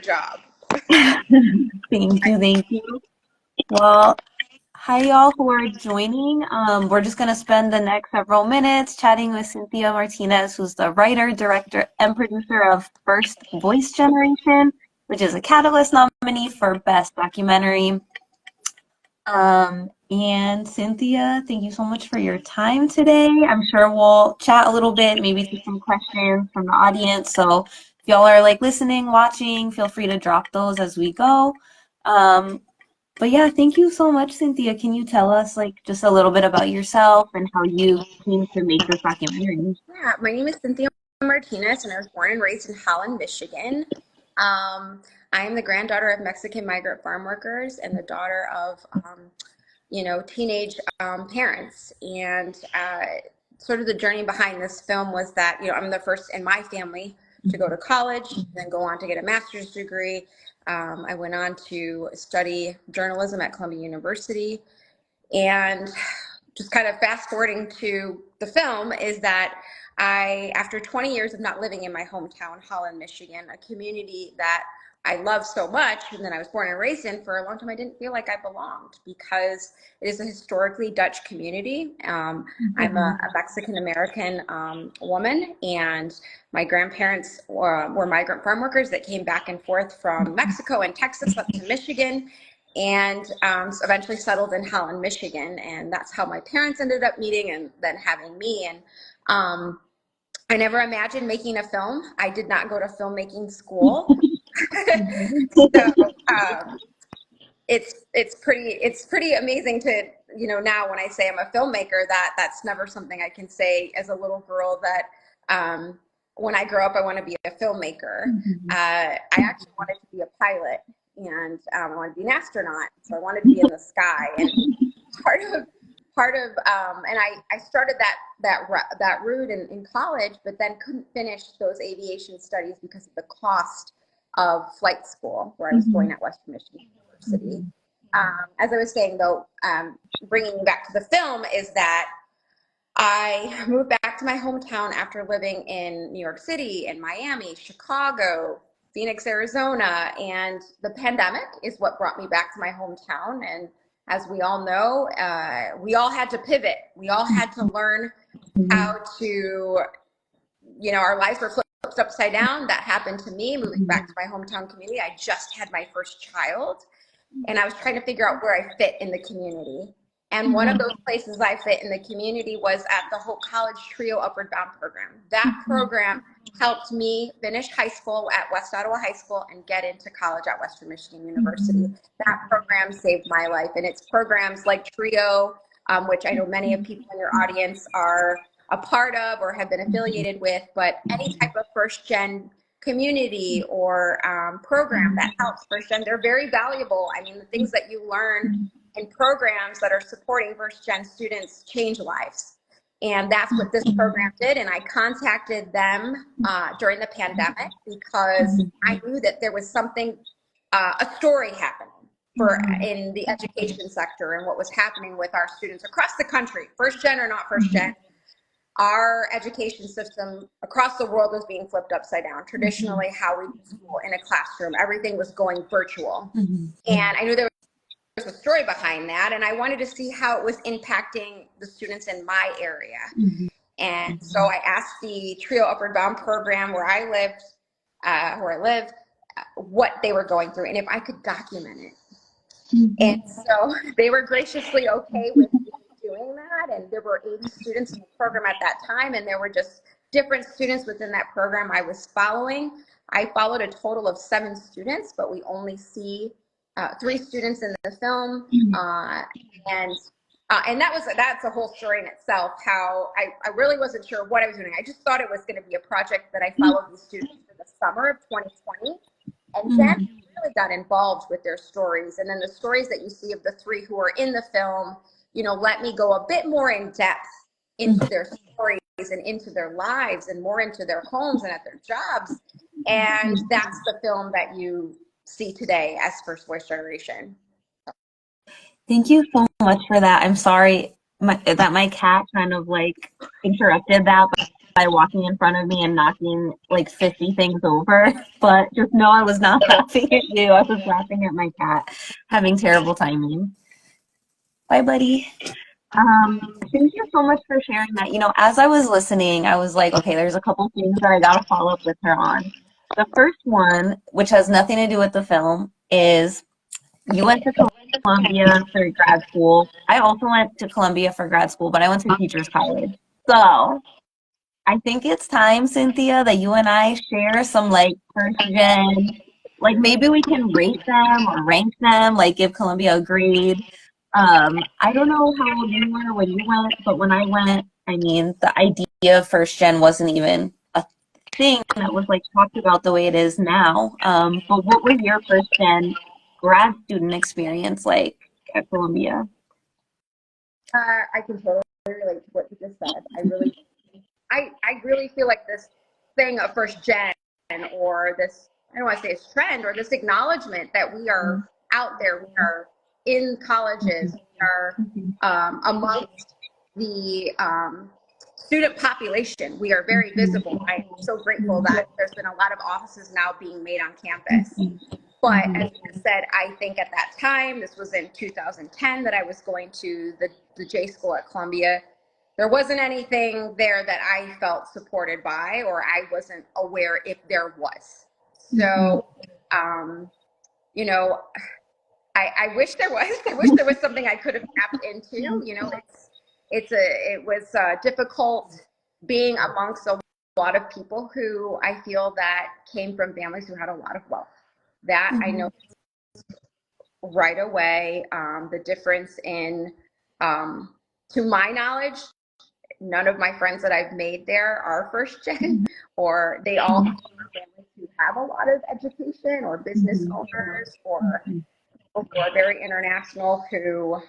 job. Thank you, thank you. Well, hi y'all who are joining. We're just gonna spend the next several minutes chatting with Cynthia Martinez, who's the writer, director, and producer of First Voice Generation, which is a Catalyst nominee for Best Documentary. And Cynthia, thank you so much for your time today. I'm sure we'll chat a little bit, maybe take some questions from the audience. So if y'all are like listening, watching, feel free to drop those as we go. Um, but yeah, thank you so much, Cynthia. Can you tell us like just a little bit about yourself and how you came to make this documentary? Yeah, my name is Cynthia Martinez, and I was born and raised in Holland, Michigan. I am the granddaughter of Mexican migrant farm workers and the daughter of, teenage parents. And sort of the journey behind this film was that, I'm the first in my family to go to college, then go on to get a master's degree. I went on to study journalism at Columbia University. And just kind of fast forwarding to the film is that after 20 years of not living in my hometown, Holland, Michigan, a community that I love so much and that I was born and raised in, for a long time, I didn't feel like I belonged because it is a historically Dutch community. I'm a Mexican American woman, and my grandparents were migrant farm workers that came back and forth from Mexico and Texas up to Michigan, and eventually settled in Holland, Michigan. And that's how my parents ended up meeting and then having me. And I never imagined making a film. I did not go to filmmaking school. So it's pretty amazing to, now when I say I'm a filmmaker, that's never something I can say as a little girl, that when I grow up I want to be a filmmaker. I actually wanted to be a pilot, and I wanted to be an astronaut, so I wanted to be in the sky. And part of and I started that route in college, but then couldn't finish those aviation studies because of the cost of flight school, where I was going at Western Michigan University. As I was saying, though, bringing back to the film, is that I moved back to my hometown after living in New York City and Miami, Chicago, Phoenix, Arizona, and the pandemic is what brought me back to my hometown. And as we all know, we all had to pivot. We all had to learn how to, our lives were flipped upside down. That happened to me moving back to my hometown community. I just had my first child, and I was trying to figure out where I fit in the community. And one of those places I fit in the community was at the Hope College Trio Upward Bound program. That program helped me finish high school at West Ottawa High School and get into college at Western Michigan University. That program saved my life. And it's programs like Trio, which I know many of people in your audience are a part of or have been affiliated with, but any type of first gen community or program that helps first gen, they're very valuable. I mean, the things that you learn in programs that are supporting first gen students change lives. And that's what this program did. And I contacted them during the pandemic because I knew that there was something, a story happening in the education sector and what was happening with our students across the country, first gen or not first gen. Our education system across the world was being flipped upside down. Traditionally, how we do school in a classroom, everything was going virtual. And I knew there was a story behind that, and I wanted to see how it was impacting the students in my area. And so I asked the Trio Upward Bound program where I live, what they were going through and if I could document it. And so they were graciously okay with me doing that. And there were 80 students in the program at that time, and there were just different students within that program I was following. I followed a total of 7 students, but we only see 3 students in the film. And that's a whole story in itself, how I really wasn't sure what I was doing. I just thought it was going to be a project that I followed these students for the summer of 2020. And then really got involved with their stories. And then the stories that you see of the 3 who are in the film, let me go a bit more in depth into their stories and into their lives and more into their homes and at their jobs. And that's the film that you see today as First Voice Generation. Thank you so much for that. I'm sorry that my cat kind of like interrupted that. by walking in front of me and knocking like 50 things over. But just know I was not laughing at you. I was laughing at my cat having terrible timing. Bye, buddy. Thank you so much for sharing that. You know, as I was listening, I was like, okay, there's a couple things that I gotta follow up with her on. The first one, which has nothing to do with the film, is you went to Columbia for grad school. I also went to Columbia for grad school, but I went to Teachers College. So I think it's time, Cynthia, that you and I share some like first gen, like maybe we can rate them or rank them, like give Columbia a grade. I don't know how old you were when you went, but when I went, I mean, the idea of first gen wasn't even a thing that was like talked about the way it is now. But what was your first gen grad student experience like at Columbia? I can totally relate to what you just said. I really feel like this thing of first gen, or this, I don't want to say it's trend, or this acknowledgement that we are out there, we are in colleges, we are amongst the student population. We are very visible. I'm so grateful that there's been a lot of offices now being made on campus. But as you said, I think at that time, this was in 2010 that I was going to the J School at Columbia. There wasn't anything there that I felt supported by, or I wasn't aware if there was. So, you know, I wish there was. I wish there was something I could have tapped into. You know, it was difficult being amongst a lot of people who I feel that came from families who had a lot of wealth. That I know right away. The difference in, to my knowledge, none of my friends that I've made there are first gen, or they all come from families who have a lot of education, or business owners, or people who are very international, who,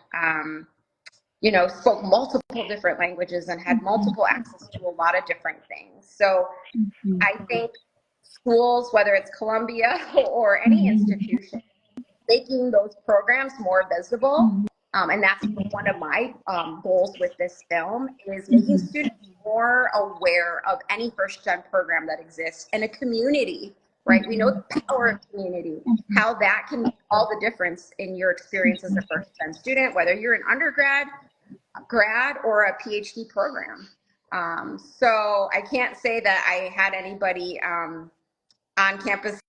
you know, spoke multiple different languages and had multiple access to a lot of different things. So I think schools, whether it's Columbia or any institution, making those programs more visible. And that's one of my goals with this film, is making students more aware of any first gen program that exists in a community, right? We know the power of community, how that can make all the difference in your experience as a first gen student, whether you're an undergrad, grad, or a PhD program. So I can't say that I had anybody on campus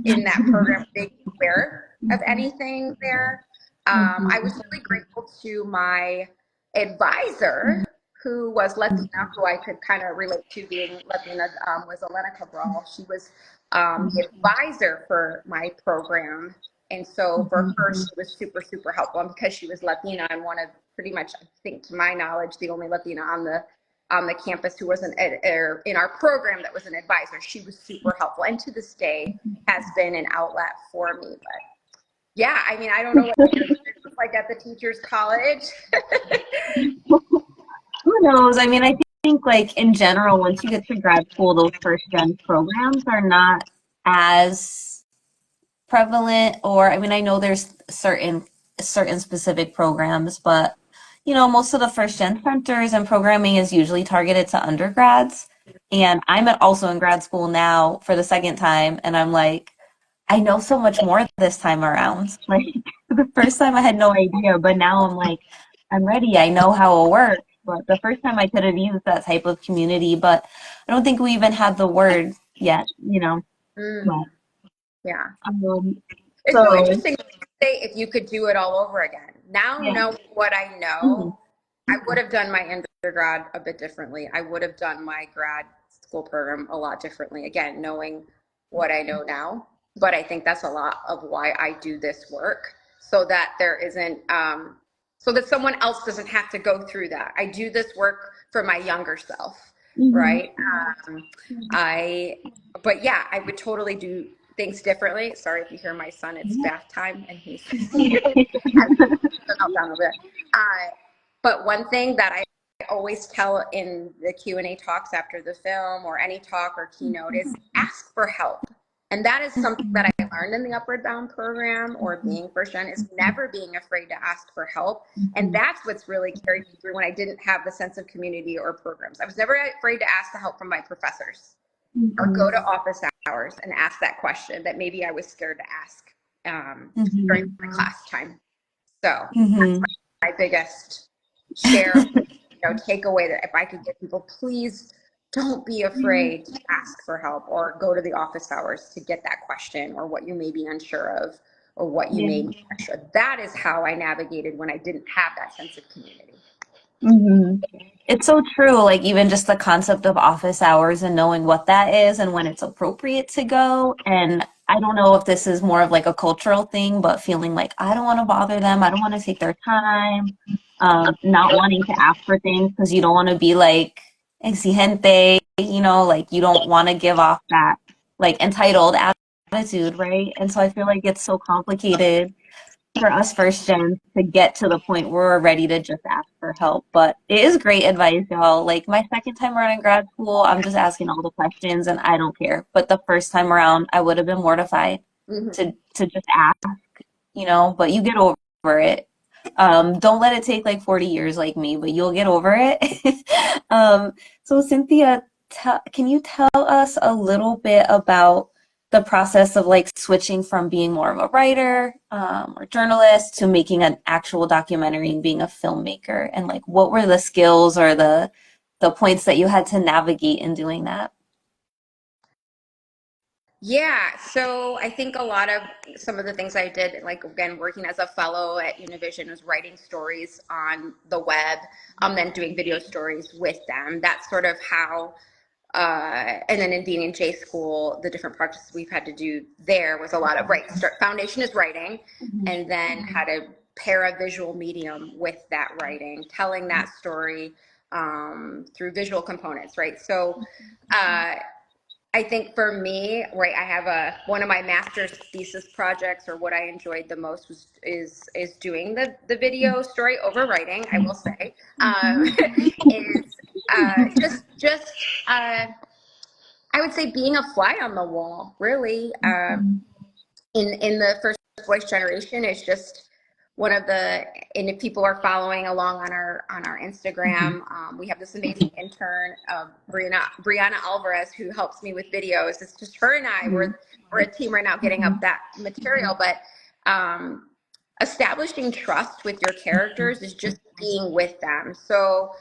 in that program being aware of anything there. I was really grateful to my advisor, who was Latina, who I could kind of relate to being Latina, was Elena Cabral. She was the advisor for my program. And so for her, she was super, super helpful. And because she was Latina, and one of, pretty much, I think to my knowledge, the only Latina on the campus who was in our program that was an advisor. She was super helpful, and to this day has been an outlet for me. But yeah, I mean, I don't know what your experience was like at the Teachers College. Who knows? I mean, I think like in general, once you get to grad school, those first gen programs are not as prevalent, or I mean, I know there's certain specific programs, but you know, most of the first gen centers and programming is usually targeted to undergrads. And also in grad school now for the second time, and I'm like, I know so much more this time around. Like the first time I had no idea, but now I'm like, I'm ready. I know how it works. But the first time I could have used that type of community, but I don't think we even had the word yet, you know. Mm, But, yeah. um, It's so so interesting to say if you could do it all over again. Now, yeah. knowing what I Mhm. know, I would have done my undergrad a bit differently. I would have done my grad school program a lot differently. Again, knowing what I know now. But I think that's a lot of why I do this work, so that there isn't, so that someone else doesn't have to go through that. I do this work for my younger self, Mhm. right? I, but yeah, I would totally do things differently. Sorry if you hear my son, it's bath time and he's down over there. But one thing that I always tell in the Q&A talks after the film, or any talk or keynote, is ask for help. And that is something that I learned in the Upward Bound program, or being first gen, is never being afraid to ask for help. And that's what's really carried me through when I didn't have the sense of community or programs. I was never afraid to ask for help from my professors, or go to office hours and ask that question that maybe I was scared to ask during my class time. So that's my biggest share, takeaway, that if I could get people, please don't be afraid to ask for help, or go to the office hours to get that question, or what you may be unsure of, or what you may be unsure. That is how I navigated when I didn't have that sense of community. It's so true. Like even just the concept of office hours and knowing what that is and when it's appropriate to go. And I don't know if this is more of like a cultural thing, but feeling like I don't want to bother them. I don't want to take their time. Not wanting to ask for things because you don't want to be like exigente, like you don't want to give off that like entitled attitude, right? And so I feel like it's so complicated for us first gens to get to the point where we're ready to just ask for help. But it is great advice, y'all. Like my second time around in grad school, I'm just asking all the questions and I don't care. But the first time around, I would have been mortified to just ask, but you get over it. Don't let it take like 40 years like me, but you'll get over it. So Cynthia, can you tell us a little bit about the process of like switching from being more of a writer or journalist to making an actual documentary and being a filmmaker, and like what were the skills or the points that you had to navigate in doing that? Yeah, so I think a lot of some of the things I did, like again, working as a fellow at Univision, was writing stories on the web, then doing video stories with them. That's sort of how, and then in being in J school, the different projects we've had to do there was a lot of, right, foundation is writing, and then how to pair a visual medium with that writing, telling that story through visual components, right? So I think for me, right, I have one of my master's thesis projects, or what I enjoyed the most, is doing the video story over writing. I will say, is just I would say being a fly on the wall, really. In the first voice generation, is just one of the, and if people are following along on our Instagram, we have this amazing intern, Brianna Alvarez, who helps me with videos. It's just her and I. We're a team right now getting up that material, but establishing trust with your characters is just being with them. So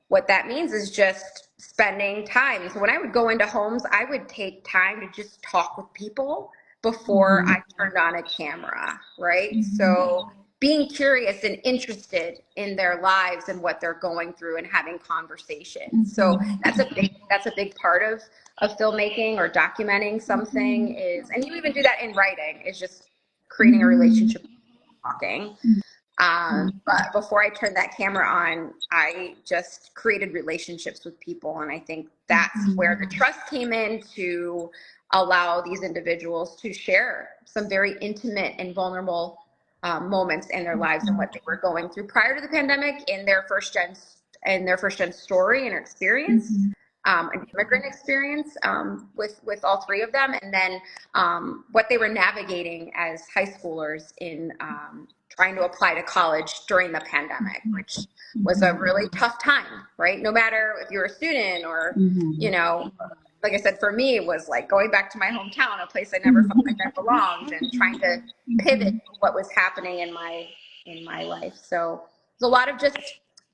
what that means is just spending time. So when I would go into homes, I would take time to just talk with people before I turned on a camera, right? So being curious and interested in their lives and what they're going through, and having conversations. So that's a big part of filmmaking or documenting something, is, and you even do that in writing, is just creating a relationship, talking. But before I turned that camera on, I just created relationships with people. And I think that's where the trust came in, to allow these individuals to share some very intimate and vulnerable moments in their lives, and what they were going through prior to the pandemic, in their first gen story and experience. An immigrant experience with all three of them, and then what they were navigating as high schoolers in trying to apply to college during the pandemic, which was a really tough time, right? No matter if you're a student or, like I said, for me, it was like going back to my hometown, a place I never felt like I belonged, and trying to pivot what was happening in my life. So there's a lot of just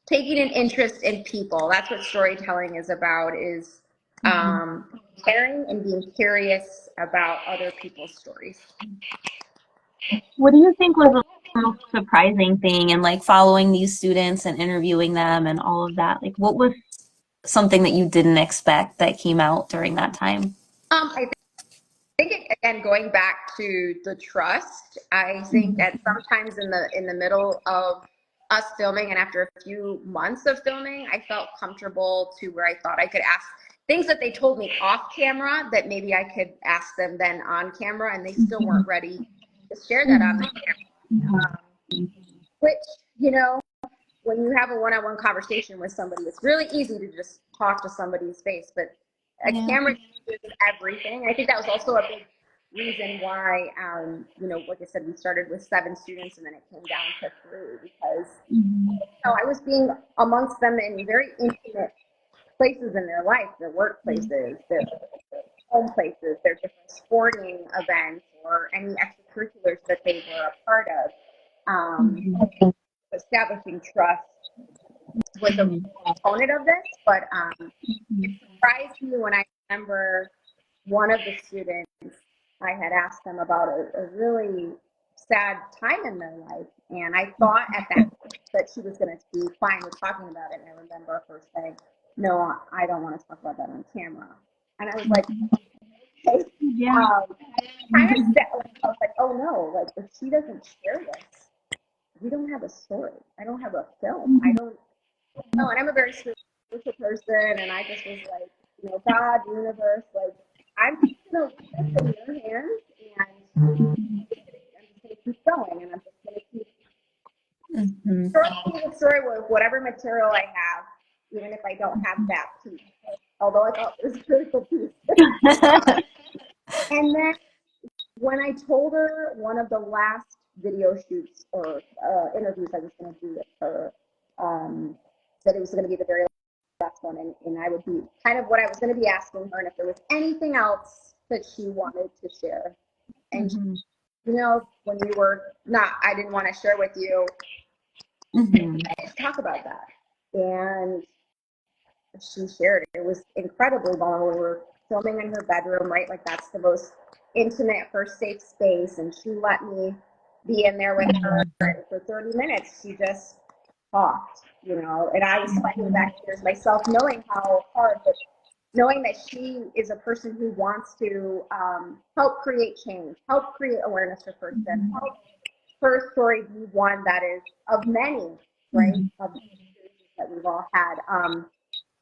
taking an interest in people. That's what storytelling is about, is caring and being curious about other people's stories. What do you think was the most surprising thing in like following these students and interviewing them and all of that? Like, what was something that you didn't expect that came out during that time? I think again, going back to the trust, I think that sometimes in the middle of us filming, and after a few months of filming, I felt comfortable to where I thought I could ask things that they told me off camera, that maybe I could ask them then on camera, and they still weren't ready to share that on the camera. Which, when you have a one-on-one conversation with somebody, it's really easy to just talk to somebody's face, but a camera is everything. I think that was also a big reason why, like I said, we started with 7 students and then it came down to 3 because I was being amongst them in very intimate places in their life, their workplaces, their home places, their different sporting events, or any extracurriculars that they were a part of. Establishing trust was a component of this, but it surprised me when I remember one of the students, I had asked them about a really sad time in their life, and I thought at that point that she was going to be fine with talking about it, and I remember her saying, no, I don't want to talk about that on camera. And I was like, okay. I was like, oh no, like if she doesn't share this, we don't have a story. I don't have a film. I don't know. And I'm a very spiritual person, and I just was like, God, the universe, like, I'm just going to leave this in your hands, and I'm just going to keep going, and I'm just going to keep telling the story with whatever material I have, even if I don't have that piece. Although I thought it was a critical piece. And then when I told her one of the last video shoots or interviews I was going to do with her, that it was going to be the very last one, and I would be kind of what I was going to be asking her, and if there was anything else that she wanted to share. And when you were not, I didn't want to share with you, talk about that. And she shared it. It was incredibly vulnerable. We were filming in her bedroom, right? Like that's the most intimate, her safe space. And she let me be in there with her. And for 30 minutes, she just talked, and I was fighting back tears myself, knowing how hard, but knowing that she is a person who wants to help create change, help create awareness for person, help her story be one that is of many, right? Of the experiences that we've all had.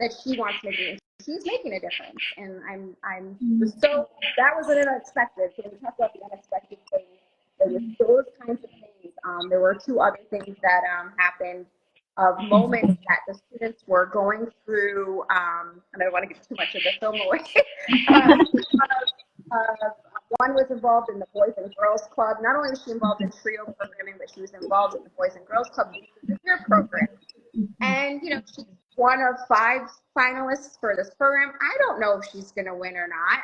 That she wants to do. She's making a difference, and I'm so that was an unexpected. So when we talk about the unexpected things, there was those kinds of things. There were 2 other things that happened of moments that the students were going through. And I don't want to give too much of the film away. One was involved in the Boys and Girls Club. Not only was she involved in trio programming, but she was involved in the Boys and Girls Club program. And she's one of 5 finalists for this program. I don't know if she's going to win or not.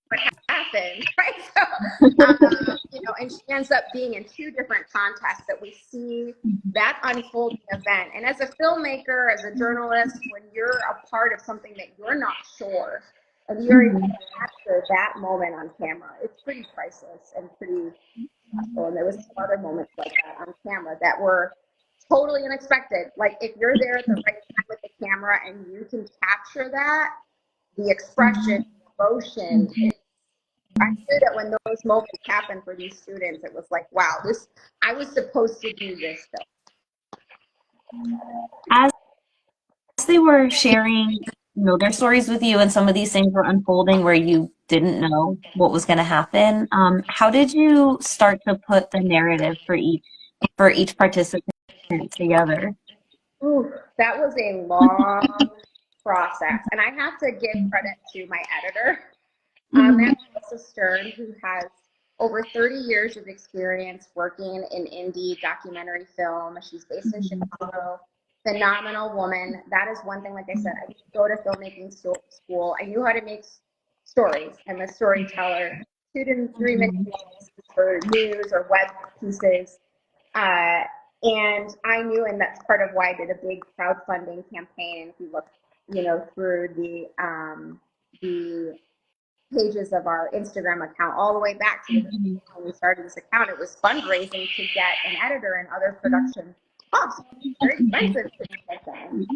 What happened, right? So, and she ends up being in 2 different contests that we see that unfolding event. And as a filmmaker, as a journalist, when you're a part of something that you're not sure, and you're able to capture that moment on camera, it's pretty priceless and pretty special. And there was some other moments like that on camera that were totally unexpected. Like if you're there at the right time with the camera and you can capture that, the expression, the emotion. I knew that when those moments happened for these students, it was like, wow, I was supposed to do this film. As they were sharing, their stories with you, and some of these things were unfolding where you didn't know what was going to happen. How did you start to put the narrative for each participant together? Ooh, that was a long process, and I have to give credit to my editor, Melissa Stern, who has over 30 years of experience working in indie documentary film. She's based in Chicago. Phenomenal woman. That is one thing. Like I said, I didn't go to filmmaking school. I knew how to make stories. I'm a storyteller. 2 to 3 minute pieces for news or web pieces. And I knew, and that's part of why I did a big crowdfunding campaign. If you look, through the pages of our Instagram account, all the way back to when we started this account, it was fundraising to get an editor and other production costs. Very expensive to get them.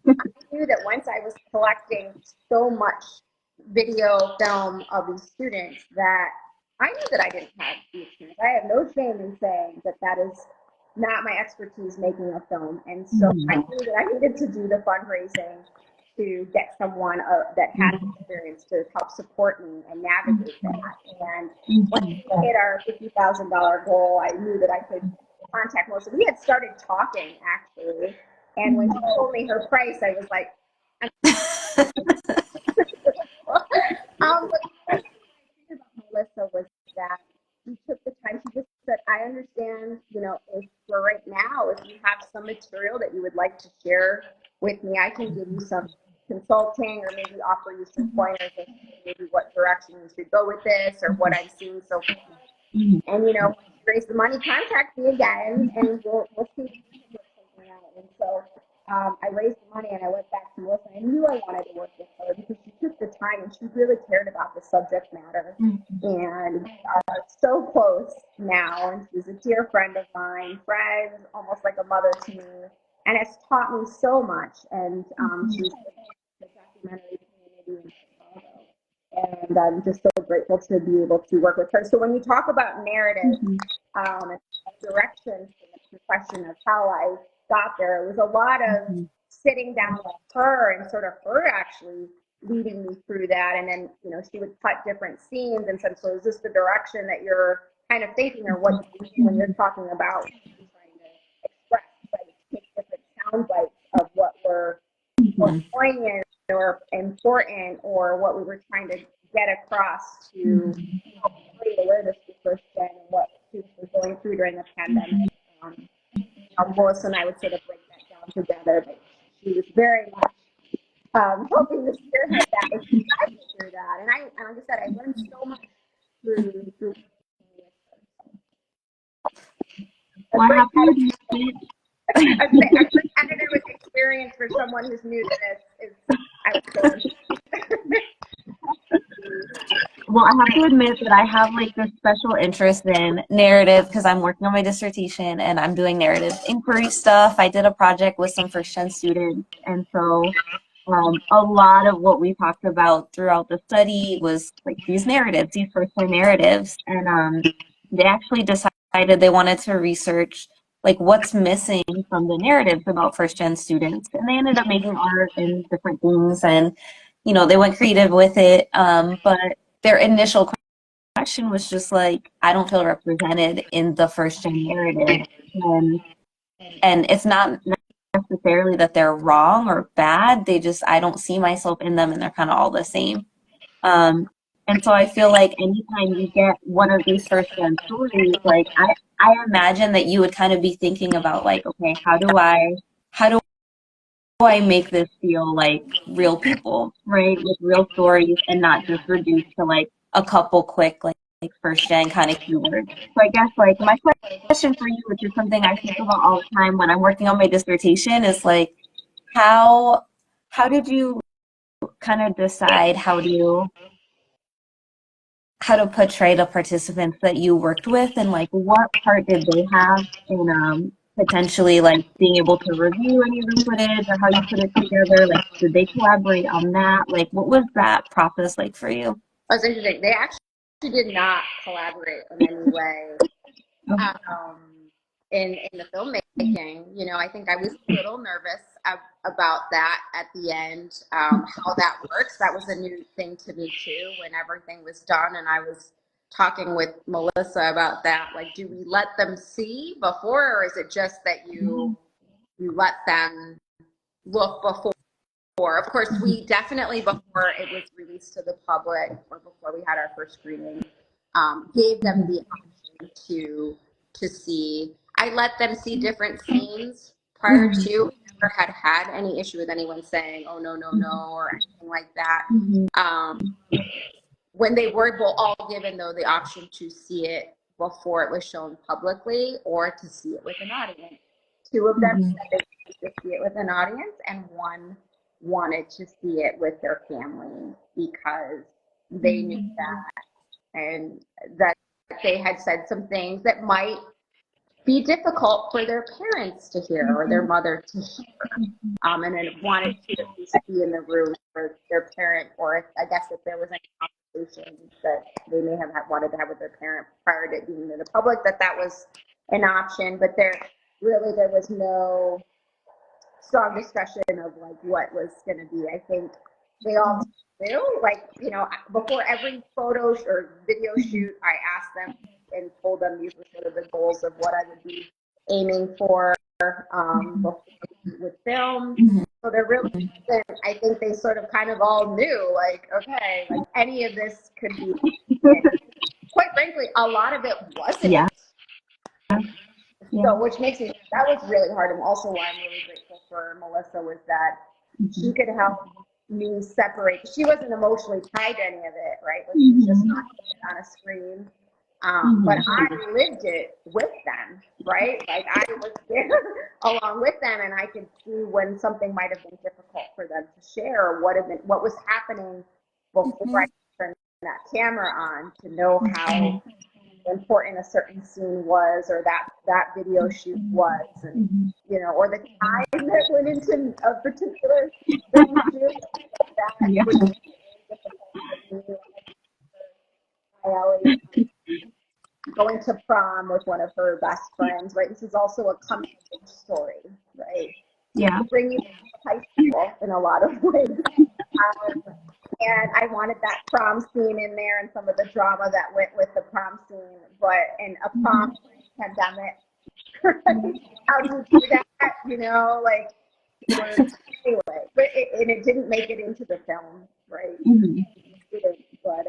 I knew that once I was collecting so much video film of these students, that I knew that I didn't have the experience. I have no shame in saying that that is not my expertise making a film. And so I knew that I needed to do the fundraising to get someone that had experience to help support me and navigate that. And once we hit our $50,000 goal, I knew that I could contact Melissa. We had started talking, actually. And when she told me her price, I was like, but about Melissa was that she took the time. She just said, I understand, you know, if for right now, if you have some material that you would like to share with me, I can give you some consulting or maybe offer you some pointers as to maybe what direction you should go with this or what I'm seeing so far. And, you know, once you raise the money, contact me again and we'll see if we can work something out. And so I raised the money and I went back to Melissa. I knew I wanted to work with her because she took the time and she really cared about the subject matter. And we are so close now. And she's a dear friend of mine, friend, almost like a mother to me. And it's taught me so much. And she's the documentary community in Chicago. And I'm just so grateful to be able to work with her. So when you talk about narrative and direction to the question of how I got there, it was a lot of sitting down with her and sort of her actually leading me through that. And then, you know, she would cut different scenes and said, so is this the direction that you're kind of thinking or what you do when you're talking about what you're trying to express? Right? Take different sound bites of what were poignant or important or what we were trying to get across to create awareness for first gen and what students were going through during the pandemic. Melissa and I would sort of break that down together, but she was very much helping to spearhead that and she guided me through that. And like I said, I learned so much through working with her. Well, I have to admit, I'd say a good editor with experience for someone who's new to this is outstanding. well, I have to admit that I have like this special interest in narrative because I'm working on my dissertation and I'm doing narrative inquiry stuff. I did a project with some first-gen students, and so a lot of what we talked about throughout the study was like these narratives, these first-gen narratives, and they actually decided they wanted to research like what's missing from the narratives about first-gen students, and they ended up making art and different things, and you know they went creative with it, but their initial question was just like, I don't feel represented in the first gen narrative. And it's not necessarily that they're wrong or bad. They just, I don't see myself in them and they're kind of all the same. Um, and so I feel like anytime you get one of these first gen stories, like I imagine that you would kind of be thinking about like, okay, how do I make this feel like real people, right? With real stories and not just reduced to like a couple quick like first gen kind of keywords. So I guess like my question for you, which is something I think about all the time when I'm working on my dissertation, is like how how did you kind of decide how to portray the participants that you worked with and like what part did they have in potentially like being able to review any of the footage or how you put it together? Like did they collaborate on that? Like what was that process like for you? That's interesting. They actually did not collaborate in any way in the filmmaking. You know, I think I was a little nervous about that at the end, how that works. That was a new thing to me too when everything was done. And I was talking with Melissa about that. Like, do we let them see before, or is it just that you let them look before? Of course, we definitely, before it was released to the public or before we had our first screening, gave them the option to see. I let them see different scenes prior to. We never had any issue with anyone saying, "Oh no, no, no," or anything like that. When they were all given though the option to see it before it was shown publicly or to see it with an audience, two of them said they wanted to see it with an audience, and one wanted to see it with their family because they knew that and that they had said some things that might be difficult for their parents to hear or their mother to hear, and then wanted to at least be in the room for their parent, or if, I guess if there was any conversations that they may have wanted to have with their parent prior to being in the public, that was an option. But there was no strong discussion of like what was going to be. I think they all knew, like, you know, before every photo or video shoot, I asked them and told them these were sort of the goals of what I would be aiming for with film. So there really wasn't, I think they sort of kind of all knew, like, okay, like any of this could be. quite frankly, a lot of it wasn't. Yeah. Yeah. So, which makes me, that was really hard. And also why I'm really grateful for Melissa was that she could help me separate. She wasn't emotionally tied to any of it, right? Like she was just not on a screen. But I lived it with them, right? Like I was there along with them, and I could see when something might have been difficult for them to share, or what was happening before I turned that camera on, to know how important a certain scene was, or that video shoot was, and or the time that went into a particular film shoot. That was really difficult for me. I always going to prom with one of her best friends, right? This is also a coming of age story, right? Yeah. Bring you to high school in a lot of ways. And I wanted that prom scene in there and some of the drama that went with the prom scene, but in a prom pandemic, how do you do that? Like, anyway, but it didn't make it into the film, right? But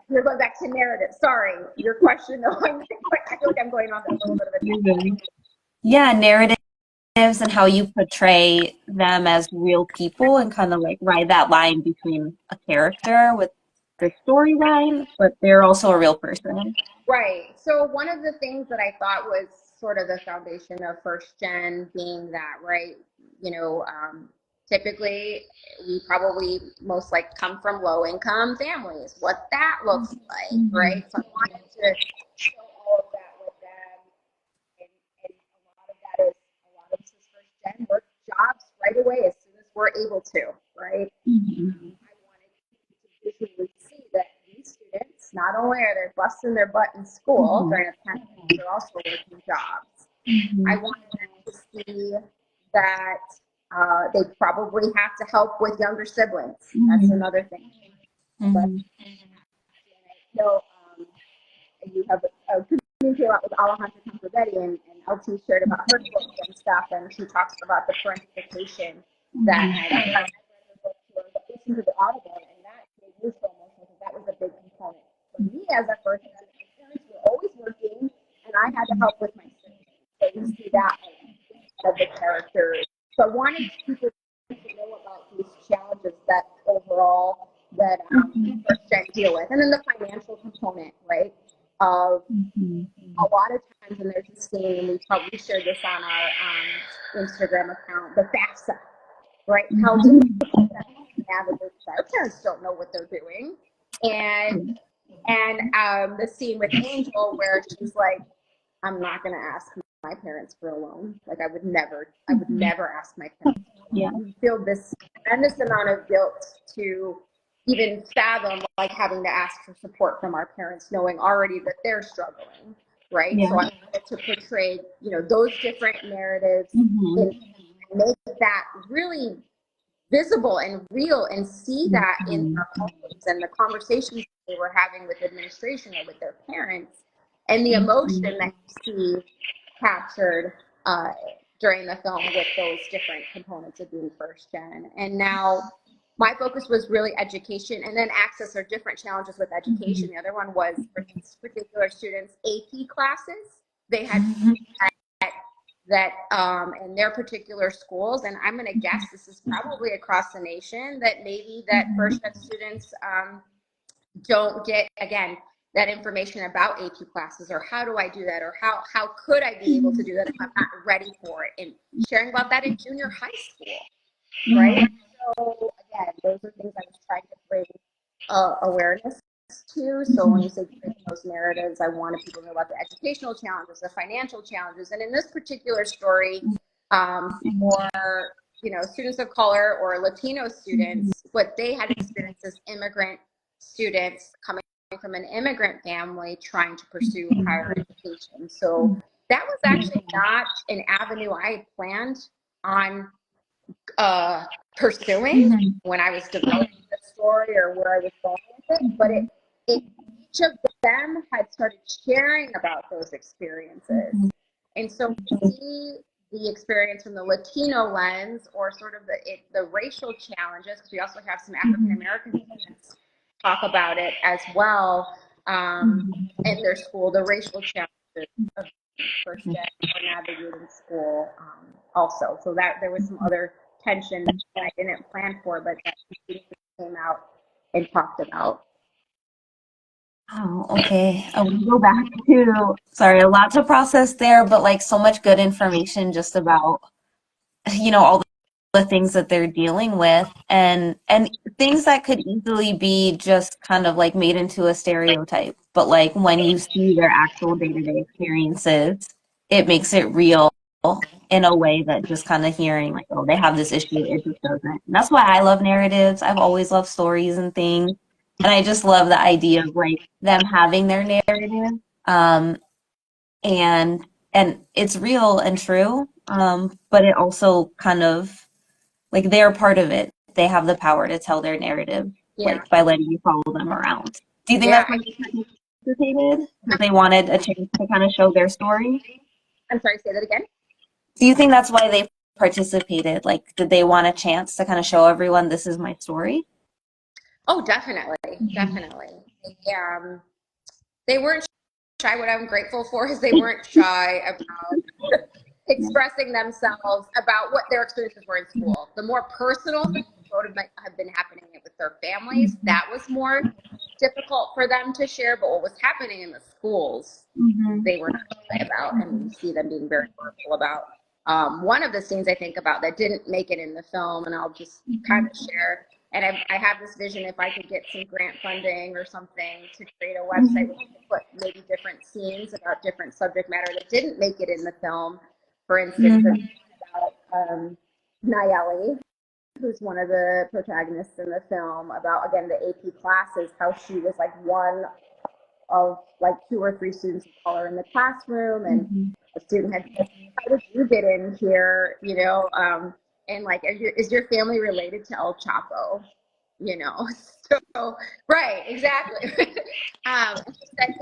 we're going back to narrative. Sorry, your question though. I feel like I'm going on a little bit of a tangent. Yeah, narratives and how you portray them as real people and kind of like ride that line between a character with the storyline, but they're also a real person. Right. So one of the things that I thought was sort of the foundation of first gen being that, right? Typically we probably most like come from low income families, what that looks like, right? So I wanted to show all of that with them. And a lot of this is first gen work jobs right away as soon as we're able to, right? I wanted to visually see that these students, not only are they busting their butt in school during a pandemic, they're also working jobs. I wanted them to see that they probably have to help with younger siblings. That's another thing. But so you have communicate a lot with Alejandra Campovetti, and LT shared about her book and stuff, and she talks about the parentification that I listened to the audible, and that made me so emotional because that was a big component for me as a first gen. My parents were always working, and I had to help with my siblings. So we see that of the characters. So I wanted people to know about these challenges that overall that first gen deal with, and then the financial component, right? Of a lot of times, and there's a scene, and we probably shared this on our Instagram account, the FAFSA, right? How difficult that navigate. Our parents don't know what they're doing, and the scene with Angel where she's like, I'm not going to ask my parents for a loan. Like I would never ask my parents. Yeah. We feel this tremendous amount of guilt to even fathom like having to ask for support from our parents, knowing already that they're struggling, right? So I wanted to portray, those different narratives and make that really visible and real, and see that in our homes and the conversations they were having with administration or with their parents, and the emotion that you see captured during the film with those different components of being first gen. And now my focus was really education, and then access or different challenges with education. The other one was for these particular students, AP classes. They had that in their particular schools, and I'm going to guess this is probably across the nation, that maybe that first gen students don't get, again, that information about AP classes, or how do I do that, or how could I be able to do that if I'm not ready for it, and sharing about that in junior high school, right? So again, those are things I was trying to bring awareness to. So when you say those narratives, I wanted people to know about the educational challenges, the financial challenges, and in this particular story, for students of color or Latino students, what they had experienced as immigrant students coming from an immigrant family trying to pursue higher education. So that was actually not an avenue I had planned on pursuing when I was developing the story or where I was going with it, but each of them had started sharing about those experiences. And so we see the experience from the Latino lens, or sort of the racial challenges, because we also have some African American students talk about it as well in their school, the racial challenges of first gen or navigating school also. So that there was some other tension that I didn't plan for, but that came out and talked about. Oh, okay. I want to go back to, sorry, a lot to process there, but like so much good information just about, all the things that they're dealing with and things that could easily be just kind of like made into a stereotype. But like when you see their actual day-to-day experiences, it makes it real in a way that just kind of hearing like, oh, they have this issue, it just doesn't. And that's why I love narratives. I've always loved stories and things. And I just love the idea of like them having their narrative. Um, and it's real and true. But it also kind of like they're part of it. They have the power to tell their narrative, Yeah, like by letting you follow them around. Do you think yeah. that's why they participated? Because they wanted a chance to kind of show their story? I'm sorry, say that again. Do you think that's why they participated? Like, did they want a chance to kind of show everyone this is my story? Oh, definitely, definitely. They weren't shy. What I'm grateful for is they weren't shy about expressing themselves about what their experiences were in school. The more personal things would have been happening with their families. That was more difficult for them to share. But what was happening in the schools, Mm-hmm. they were not shy about, and we see them being very vocal about. One of the scenes I think about that didn't make it in the film, and I'll just kind of share. And I have this vision if I could get some grant funding or something to create a website where we could put maybe different scenes about different subject matter that didn't make it in the film. For instance, Mm-hmm. about Nayeli, who's one of the protagonists in the film, about again the AP classes, how she was like one of like two or three students of color in the classroom, and a student had said, "How did you get in here?" And like, is your family related to El Chapo? You know, so right, exactly. She said,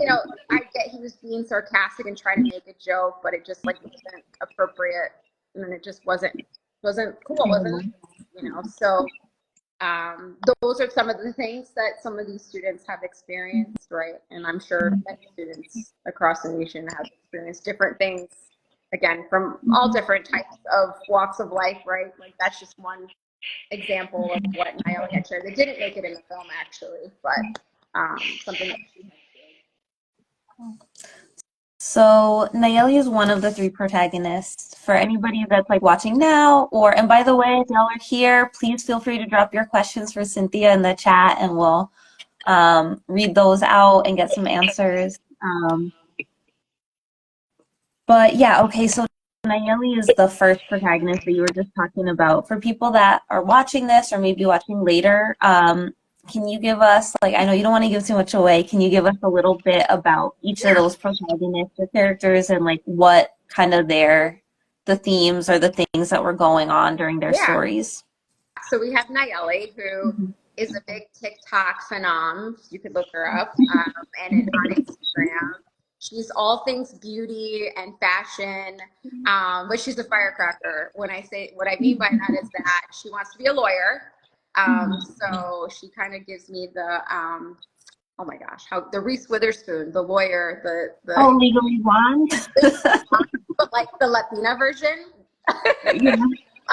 I get he was being sarcastic and trying to make a joke, but it just like wasn't appropriate, and then it just wasn't cool, wasn't so those are some of the things that some of these students have experienced, right? And I'm sure many students across the nation have experienced different things, again, from all different types of walks of life, right? Like that's just one example of what Naomi had shared. They didn't make it in the film, actually, but something that she had So Nayeli is one of the three protagonists. For anybody that's like watching now, and by the way, if y'all are here, please feel free to drop your questions for Cynthia in the chat, and we'll read those out and get some answers. But yeah, okay, so Nayeli is the first protagonist that you were just talking about. For people that are watching this or maybe watching later, can you give us, like, I know you don't want to give too much away, can you give us a little bit about each of those protagonists or characters and like what kind of the themes or the things that were going on during their yeah. stories? So we have Nayeli, who is a big TikTok phenom. You could look her up, and on Instagram. She's all things beauty and fashion, but she's a firecracker. When I say what I mean by that is that she wants to be a lawyer. So she kind of gives me the oh my gosh, how the Reese Witherspoon, the lawyer, Oh, Legally Blonde? but like the Latina version Yeah.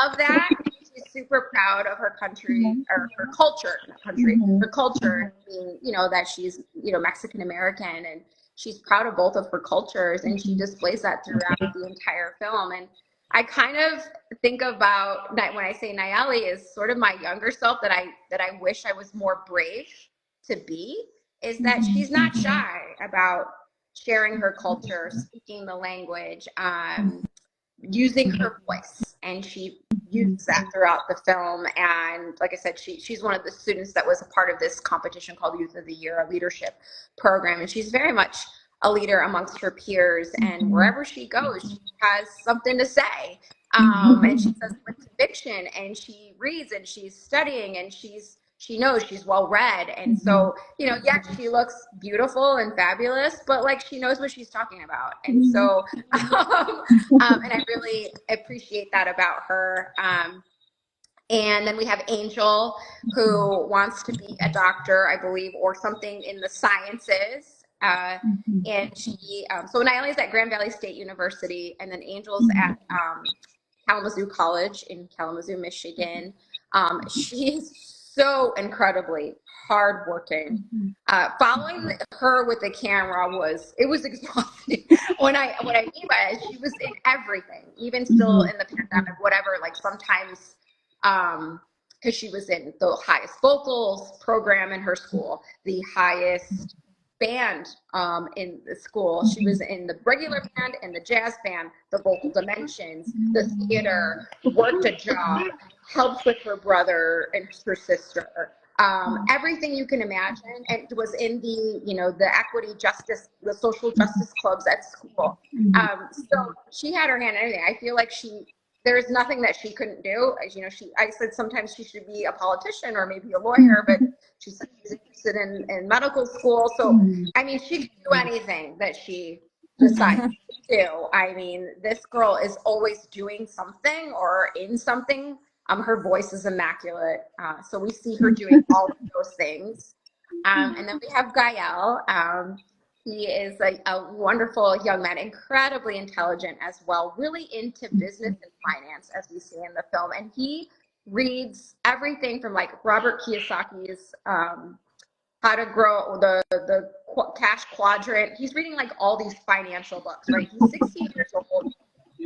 of that. She's super proud of her country or her culture, not country, her culture being, that she's, Mexican American, and she's proud of both of her cultures, and she displays that throughout the entire film. And I kind of think about that when I say Nayeli is sort of my younger self that I wish I was more brave to be, is that she's not shy about sharing her culture, speaking the language, using her voice, and she uses that throughout the film. And like I said, she's one of the students that was a part of this competition called Youth of the Year, a leadership program, and she's very much a leader amongst her peers, and wherever she goes she has something to say, and she says with conviction, and she reads, and she's studying, and she knows she's well read, and so yes, she looks beautiful and fabulous, but like she knows what she's talking about. And so and I really appreciate that about her. And then we have Angel, who wants to be a doctor, I believe, or something in the sciences. And she, so Naomi's at Grand Valley State University, and then Angel's at Kalamazoo College in Kalamazoo, Michigan. She is so incredibly hardworking. Following her with the camera was exhausting. What I mean by it, she was in everything, even still in the pandemic, whatever. Like sometimes, because she was in the highest vocals program in her school, the highest band in the school. She was in the regular band and the jazz band, the vocal dimensions, the theater, worked a job, helped with her brother and her sister. Everything you can imagine, and was in the, the equity justice, the social justice clubs at school. So she had her hand in everything. I feel like there's nothing that she couldn't do. I said sometimes she should be a politician or maybe a lawyer, but she said she's interested in medical school. So, I mean, she can do anything that she decides to do. I mean, this girl is always doing something or in something. Her voice is immaculate. So we see her doing all of those things. And then we have Gael. He is a wonderful young man, incredibly intelligent as well, really into business and finance, as we see in the film. And he reads everything from like Robert Kiyosaki's How to Grow, the Cash Quadrant. He's reading like all these financial books, right? He's 16 years old.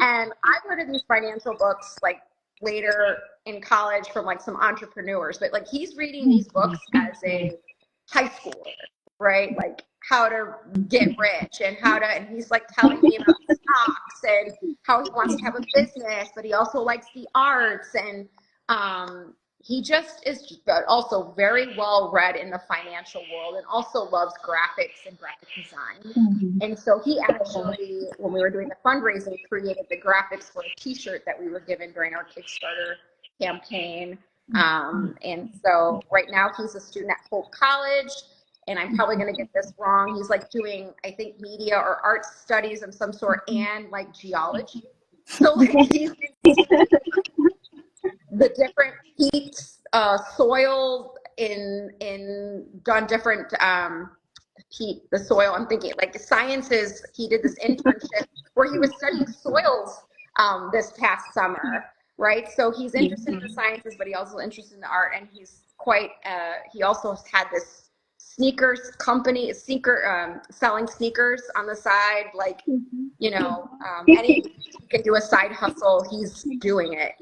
And I've heard of these financial books like later in college from like some entrepreneurs, but like he's reading these books as a high schooler, right? Like how to get rich and he's like telling me about stocks and how he wants to have a business, but he also likes the arts. And he just is also very well read in the financial world, and also loves graphics and graphic design. And so he actually, when we were doing the fundraising, created the graphics for a t-shirt that we were given during our Kickstarter campaign. And so right now he's a student at Hope College, and I'm probably going to get this wrong. He's like doing, I think, media or arts studies of some sort, and like geology. So like he's the different peaks, soil done different peak, the soil. I'm thinking like the sciences. He did this internship where he was studying soils this past summer, right? So he's interested in the sciences, but he also interested in the art, and he's quite. He also has had this sneakers company, selling sneakers on the side, like any he can do a side hustle, he's doing it,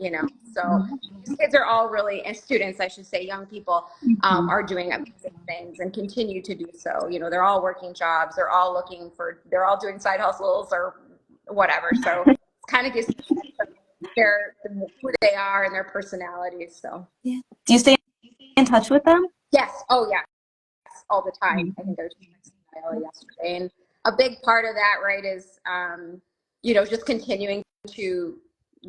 So these kids are all really, and students, I should say, young people, are doing amazing things and continue to do so. They're all working jobs, they're all doing side hustles or whatever. So it kind of gives who they are and their personalities. So yeah. Do you stay in touch with them? Yes. Oh yeah. All the time. I think I was just texting yesterday, and a big part of that, right, is just continuing to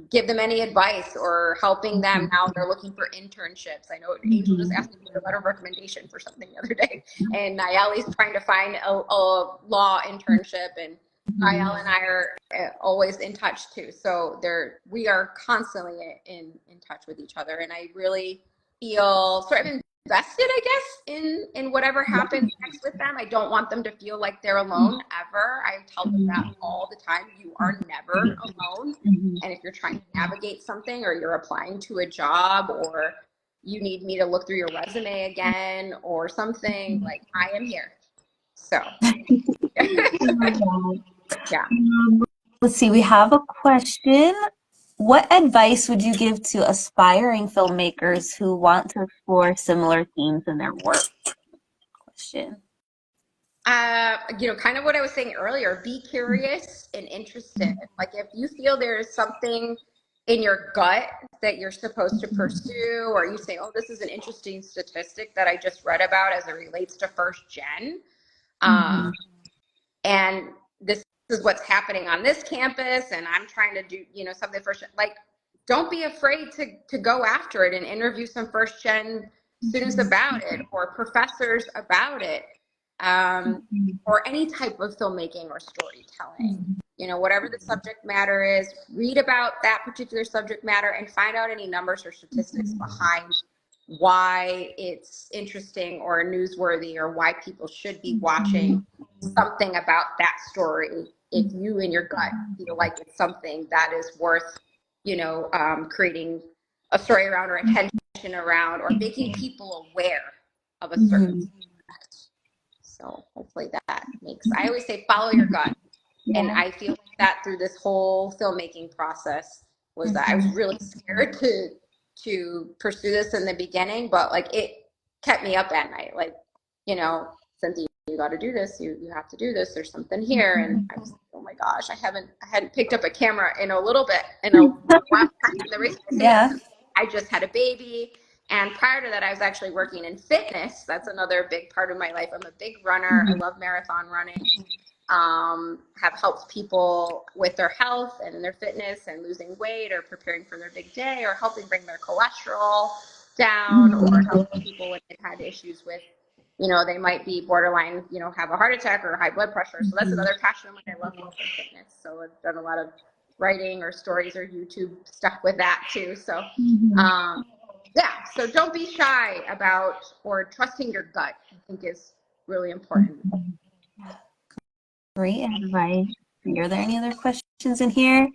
give them any advice or helping them now they're looking for internships. I know Angel just asked me for a letter of recommendation for something the other day, and Nayeli's trying to find a law internship, and Nayel and I are always in touch too. So we are constantly in touch with each other, and I really feel sort of invested, I guess, in whatever happens next with them. I don't want them to feel like they're alone ever. I tell them that all the time. You are never alone. And if you're trying to navigate something, or you're applying to a job, or you need me to look through your resume again or something, like, I am here. So yeah. Let's see, we have a question. What advice would you give to aspiring filmmakers who want to explore similar themes in their work? Question. Kind of what I was saying earlier, be curious and interested. Like if you feel there's something in your gut that you're supposed to pursue, or you say, oh, this is an interesting statistic that I just read about as it relates to first gen. And this is what's happening on this campus, and I'm trying to do, something first gen. Like, don't be afraid to go after it and interview some first gen students about it, or professors about it, or any type of filmmaking or storytelling. you know, whatever the subject matter is, read about that particular subject matter and find out any numbers or statistics behind why it's interesting or newsworthy or why people should be watching something about that story if you in your gut feel like it's something that is worth, you know, creating a story around or attention around or making people aware of a certain subject. So hopefully that makes, I always say follow your gut. And Yeah. I feel like that through this whole filmmaking process was that I was really scared to pursue this in the beginning, but like it kept me up at night. Like, you know, Cynthia, you got to do this. You have to do this. There's something here, and I was like, oh my gosh, I hadn't picked up a camera in a little bit in a while. And the reason I say that Yeah. is I just had a baby, and prior to that, I was actually working in fitness. That's another big part of my life. I'm a big runner. I love marathon running. Have helped people with their health and their fitness and losing weight or preparing for their big day or helping bring their cholesterol down or helping people when they've had issues with, you know, they might be borderline, you know, have a heart attack or high blood pressure. So that's another passion of mine. I love health and fitness. So I've done a lot of writing or stories or YouTube stuff with that too. So, yeah, so don't be shy about or trusting your gut, I think is really important. Great advice. Are there any other questions in here?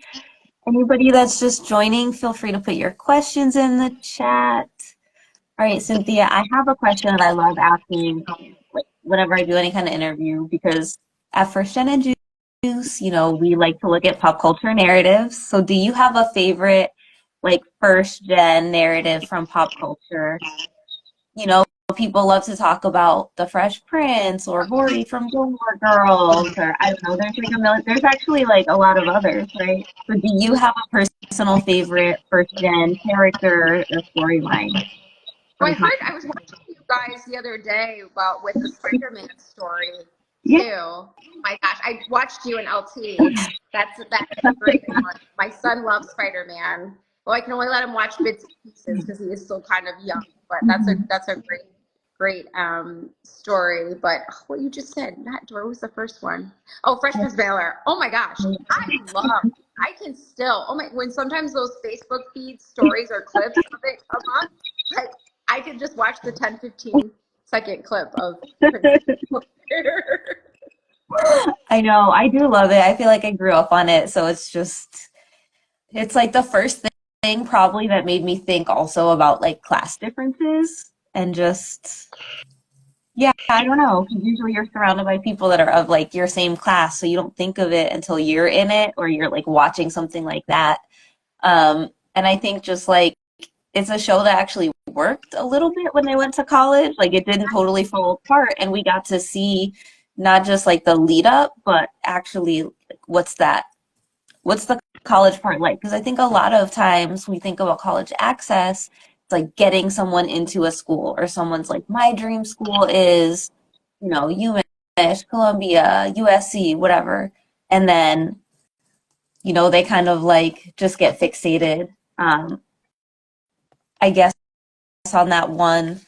Anybody that's just joining, feel free to put your questions in the chat. All right, Cynthia, I have a question that I love asking like, whenever I do any kind of interview because at First Gen and Juice, you know, we like to look at pop culture narratives. So do you have a favorite like first gen narrative from pop culture? You know, people love to talk about The Fresh Prince or Horry from Gilmore Girls, or I don't know, there's like a million, there's actually like a lot of others, right? So do you have a personal favorite first gen character or storyline So I from pop heard I was culture? watching you guys the other day about with the Spider-Man story Yeah. too. Oh my gosh, I watched you in LT. That's a great one. My son loves Spider-Man. Well, I can only let him watch bits and pieces because he is still kind of young. But that's a great story. But what you just said, that door was the first one. Oh, Fresh Prince of Bel-Air. Oh my gosh, I can still. Oh my, when sometimes those Facebook feed stories or clips of it come up, like I could just watch the 10-15 second clip of Prince. I know, I do love it. I feel like I grew up on it, so it's just it's like the first thing probably that made me think also about like class differences and just yeah, I don't know, because usually you're surrounded by people that are of like your same class, so you don't think of it until you're in it or you're like watching something like that. And I think just like it's a show that actually worked a little bit when they went to college. Like it didn't totally fall apart, and we got to see not just like the lead up, but actually like, what's the college part like? Because I think a lot of times we think about college access, it's like getting someone into a school or someone's like, my dream school is, you know, UMich, Columbia, USC, whatever. And then, you know, they kind of like just get fixated, I guess, on that one